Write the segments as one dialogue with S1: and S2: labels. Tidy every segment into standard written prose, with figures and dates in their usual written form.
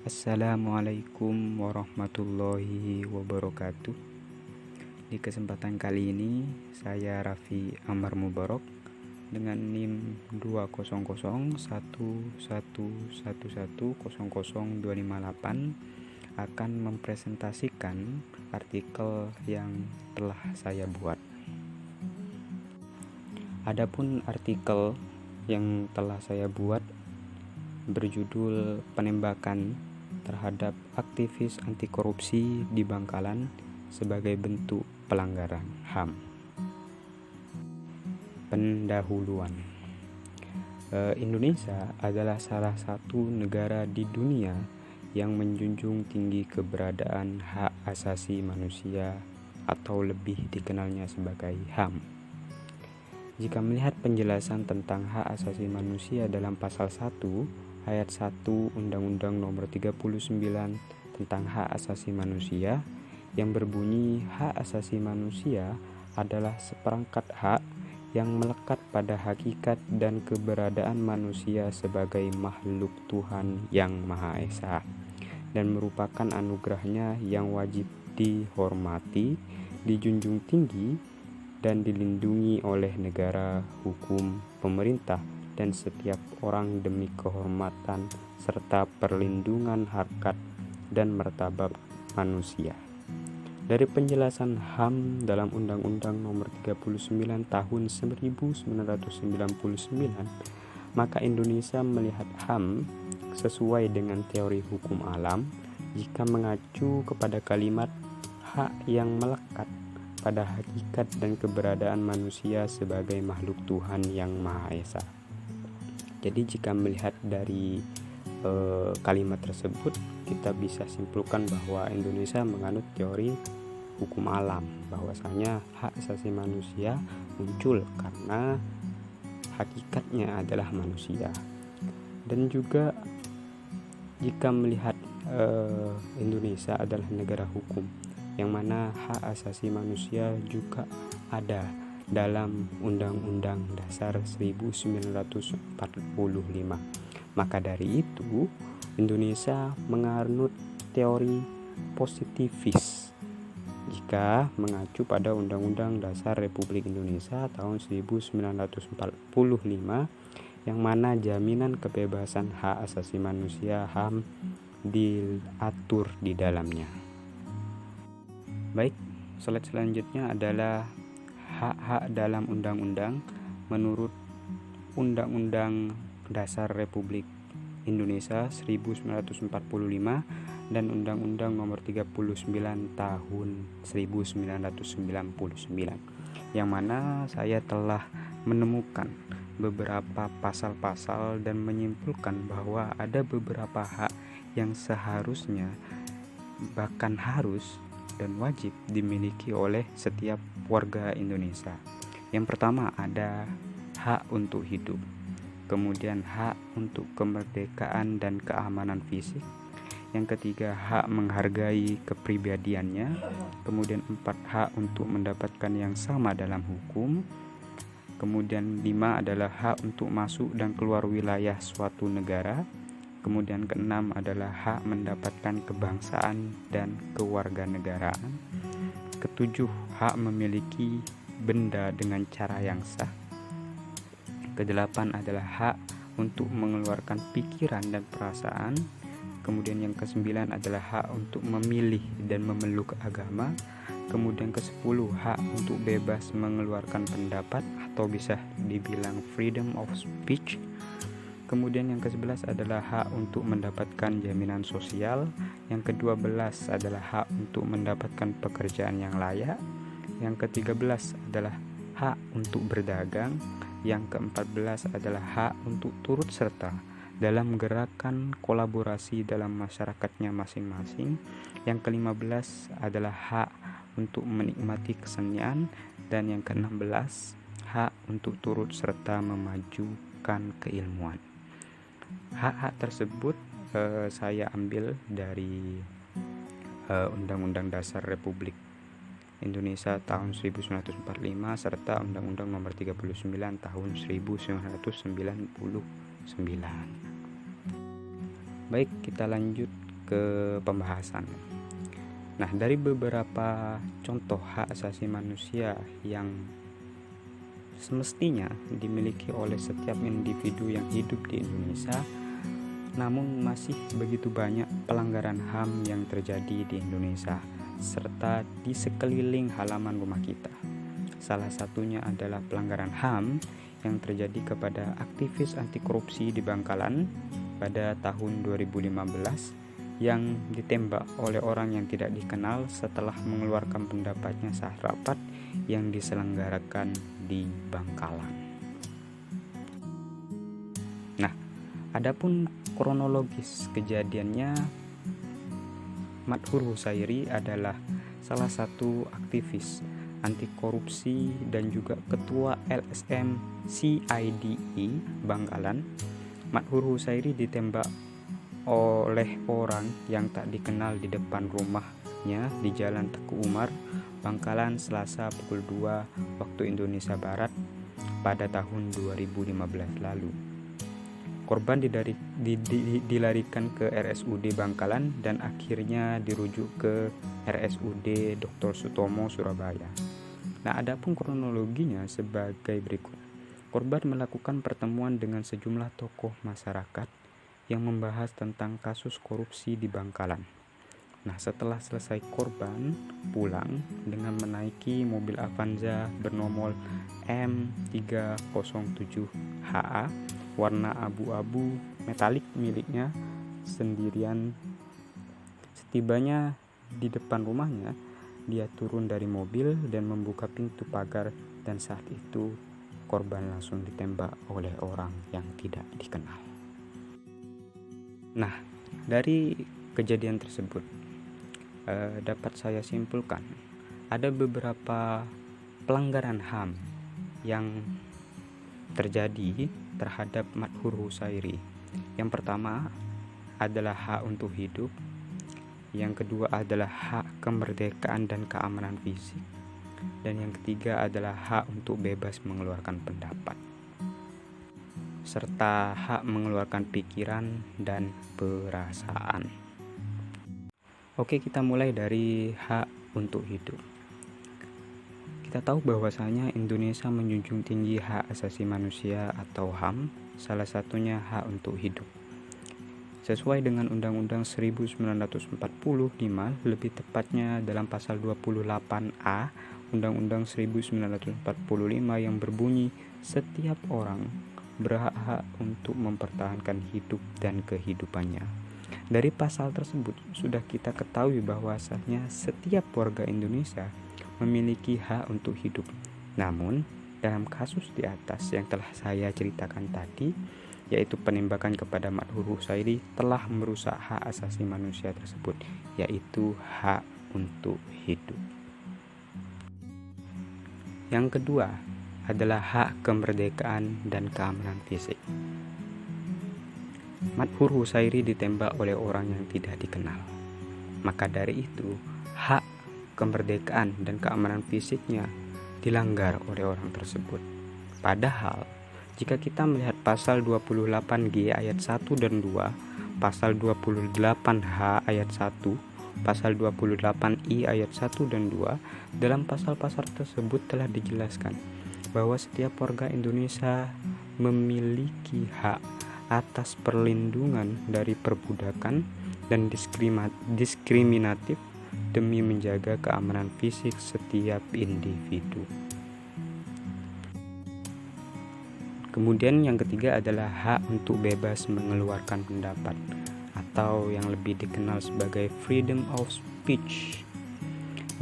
S1: Assalamualaikum warahmatullahi wabarakatuh. Di kesempatan kali ini saya Raffi Amar Mubarok dengan NIM 2001111000258 akan mempresentasikan artikel yang telah saya buat. Adapun artikel yang telah saya buat berjudul penembakan terhadap aktivis anti korupsi di Bangkalan sebagai bentuk pelanggaran HAM. Pendahuluan. Indonesia adalah salah satu negara di dunia yang menjunjung tinggi keberadaan hak asasi manusia atau lebih dikenalnya sebagai HAM. Jika melihat penjelasan tentang hak asasi manusia dalam pasal 1 ayat 1 Undang-Undang Nomor 39 tentang hak asasi manusia yang berbunyi hak asasi manusia adalah seperangkat hak yang melekat pada hakikat dan keberadaan manusia sebagai makhluk Tuhan yang Maha Esa dan merupakan anugerahnya yang wajib dihormati, dijunjung tinggi dan dilindungi oleh negara, hukum, pemerintah, dan setiap orang demi kehormatan serta perlindungan harkat dan martabat manusia. Dari penjelasan HAM dalam Undang-Undang Nomor 39 Tahun 1999, maka Indonesia melihat HAM sesuai dengan teori hukum alam jika mengacu kepada kalimat hak yang melekat pada hakikat dan keberadaan manusia sebagai makhluk Tuhan yang Maha Esa. Jadi jika melihat dari kalimat tersebut, kita bisa simpulkan bahwa Indonesia menganut teori hukum alam, bahwasanya hak asasi manusia muncul karena hakikatnya adalah manusia. Dan juga jika melihat Indonesia adalah negara hukum, yang mana hak asasi manusia juga ada dalam Undang-Undang Dasar 1945. Maka dari itu, Indonesia menganut teori positivis jika mengacu pada Undang-Undang Dasar Republik Indonesia tahun 1945, yang mana jaminan kebebasan hak asasi manusia HAM diatur di dalamnya. Baik, slide selanjutnya adalah hak-hak dalam undang-undang menurut Undang-Undang Dasar Republik Indonesia 1945 dan Undang-Undang Nomor 39 Tahun 1999, yang mana saya telah menemukan beberapa pasal-pasal dan menyimpulkan bahwa ada beberapa hak yang seharusnya, bahkan harus dan wajib dimiliki oleh setiap warga Indonesia. Yang pertama ada hak untuk hidup, kemudian hak untuk kemerdekaan dan keamanan fisik, yang ketiga hak menghargai kepribadiannya, kemudian 4 hak untuk mendapatkan yang sama dalam hukum, kemudian 5 adalah hak untuk masuk dan keluar wilayah suatu negara, kemudian keenam adalah hak mendapatkan kebangsaan dan kewarganegaraan, ketujuh hak memiliki benda dengan cara yang sah, kedelapan adalah hak untuk mengeluarkan pikiran dan perasaan, kemudian yang kesembilan adalah hak untuk memilih dan memeluk agama, kemudian ke-10 hak untuk bebas mengeluarkan pendapat atau bisa dibilang freedom of speech. Kemudian yang ke-11 adalah hak untuk mendapatkan jaminan sosial. Yang ke-12 adalah hak untuk mendapatkan pekerjaan yang layak. Yang ke-13 adalah hak untuk berdagang. Yang ke-14 adalah hak untuk turut serta dalam gerakan kolaborasi dalam masyarakatnya masing-masing. Yang ke-15 adalah hak untuk menikmati kesenian. Dan yang ke-16 hak untuk turut serta memajukan keilmuan. Hak-hak tersebut saya ambil dari Undang-Undang Dasar Republik Indonesia tahun 1945 serta Undang-Undang Nomor 39 tahun 1999. Baik, kita lanjut ke pembahasan. Nah, dari beberapa contoh hak asasi manusia yang semestinya dimiliki oleh setiap individu yang hidup di Indonesia, namun masih begitu banyak pelanggaran HAM yang terjadi di Indonesia serta di sekeliling halaman rumah kita. Salah satunya adalah pelanggaran HAM yang terjadi kepada aktivis anti korupsi di Bangkalan pada tahun 2015 yang ditembak oleh orang yang tidak dikenal setelah mengeluarkan pendapatnya saat rapat yang diselenggarakan di Bangkalan. Nah, adapun kronologis kejadiannya, Madhur Husairi adalah salah satu aktivis anti korupsi dan juga ketua LSM CIDE Bangkalan. Madhur Husairi ditembak oleh orang yang tak dikenal di depan rumahnya di Jalan Teguh Umar, Bangkalan, Selasa pukul 2 waktu Indonesia Barat pada tahun 2015 lalu. Korban dilarikan ke RSUD Bangkalan dan akhirnya dirujuk ke RSUD Dr. Sutomo Surabaya. Nah, adapun kronologinya sebagai berikut. Korban melakukan pertemuan dengan sejumlah tokoh masyarakat yang membahas tentang kasus korupsi di Bangkalan. Nah, setelah selesai, korban pulang dengan menaiki mobil Avanza bernomor M307HA warna abu-abu metalik miliknya sendirian. Setibanya di depan rumahnya, dia turun dari mobil dan membuka pintu pagar, dan saat itu korban langsung ditembak oleh orang yang tidak dikenal. Nah, dari kejadian tersebut dapat saya simpulkan ada beberapa pelanggaran HAM yang terjadi terhadap Madhur Husairi. Yang pertama adalah hak untuk hidup, yang kedua adalah hak kemerdekaan dan keamanan fisik, dan yang ketiga adalah hak untuk bebas mengeluarkan pendapat, serta hak mengeluarkan pikiran dan perasaan. Oke, kita mulai dari hak untuk hidup. Kita tahu bahwasanya Indonesia menjunjung tinggi hak asasi manusia atau HAM, salah satunya hak untuk hidup. Sesuai dengan Undang-Undang 1945, lebih tepatnya dalam pasal 28A Undang-Undang 1945 yang berbunyi, setiap orang berhak untuk mempertahankan hidup dan kehidupannya. Dari pasal tersebut sudah kita ketahui bahwasanya setiap warga Indonesia memiliki hak untuk hidup. Namun, dalam kasus di atas yang telah saya ceritakan tadi, yaitu penembakan kepada Madhur Husairi, telah merusak hak asasi manusia tersebut, yaitu hak untuk hidup. Yang kedua adalah hak kemerdekaan dan keamanan fisik. Madhur Husairi ditembak oleh orang yang tidak dikenal. Maka dari itu, hak kemerdekaan dan keamanan fisiknya dilanggar oleh orang tersebut. Padahal, jika kita melihat pasal 28G ayat 1 dan 2, pasal 28H ayat 1, pasal 28I ayat 1 dan 2, dalam pasal-pasal tersebut telah dijelaskan bahwa setiap warga Indonesia memiliki hak atas perlindungan dari perbudakan dan diskriminatif demi menjaga keamanan fisik setiap individu. Kemudian yang ketiga adalah hak untuk bebas mengeluarkan pendapat, atau yang lebih dikenal sebagai freedom of speech.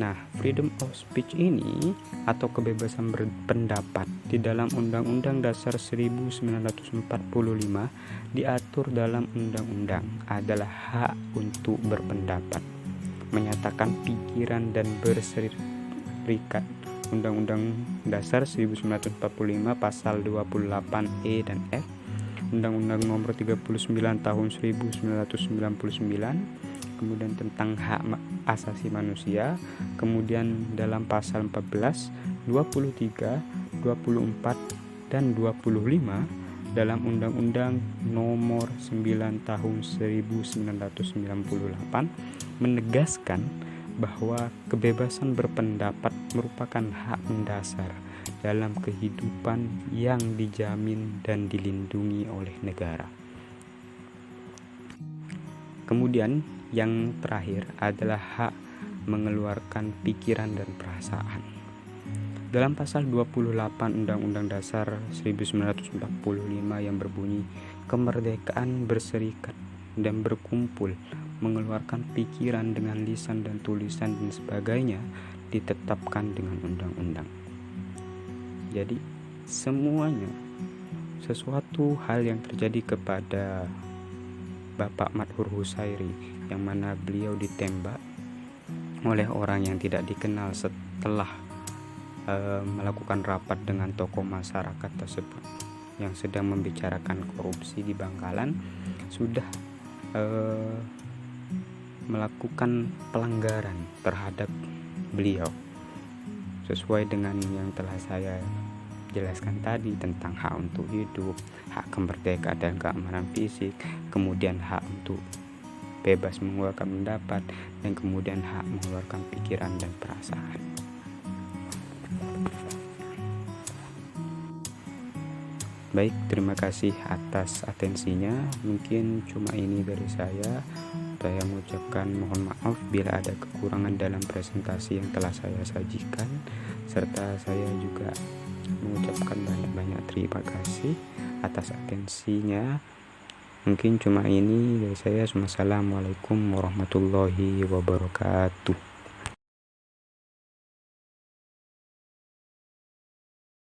S1: Nah, freedom of speech ini atau kebebasan berpendapat di dalam Undang-Undang Dasar 1945 diatur dalam undang-undang adalah hak untuk berpendapat, menyatakan pikiran dan berserikat. Undang-Undang Dasar 1945 pasal 28E dan F, Undang-Undang Nomor 39 Tahun 1999, kemudian tentang hak asasi manusia, kemudian dalam pasal 14, 23, 24, dan 25 dalam Undang-Undang Nomor 9 Tahun 1998 menegaskan bahwa kebebasan berpendapat merupakan hak mendasar dalam kehidupan yang dijamin dan dilindungi oleh negara. Kemudian yang terakhir adalah hak mengeluarkan pikiran dan perasaan. Dalam pasal 28 Undang-Undang Dasar 1945 yang berbunyi, kemerdekaan berserikat dan berkumpul, mengeluarkan pikiran dengan lisan dan tulisan dan sebagainya ditetapkan dengan undang-undang. Jadi semuanya, sesuatu hal yang terjadi kepada Bapak Madhur Husairi, yang mana beliau ditembak oleh orang yang tidak dikenal setelah melakukan rapat dengan tokoh masyarakat tersebut yang sedang membicarakan korupsi di Bangkalan, sudah melakukan pelanggaran terhadap beliau sesuai dengan yang telah saya jelaskan tadi tentang hak untuk hidup, hak kemerdekaan dan keamanan fisik, kemudian hak untuk bebas mengeluarkan pendapat, dan kemudian hak mengeluarkan pikiran dan perasaan. Baik, terima kasih atas atensinya. Mungkin cuma ini dari saya. Saya mengucapkan mohon maaf bila ada kekurangan dalam presentasi yang telah saya sajikan, serta saya juga mengucapkan banyak-banyak terima kasih atas atensinya. Mungkin cuma ini dari saya. Wassalamualaikum warahmatullahi wabarakatuh.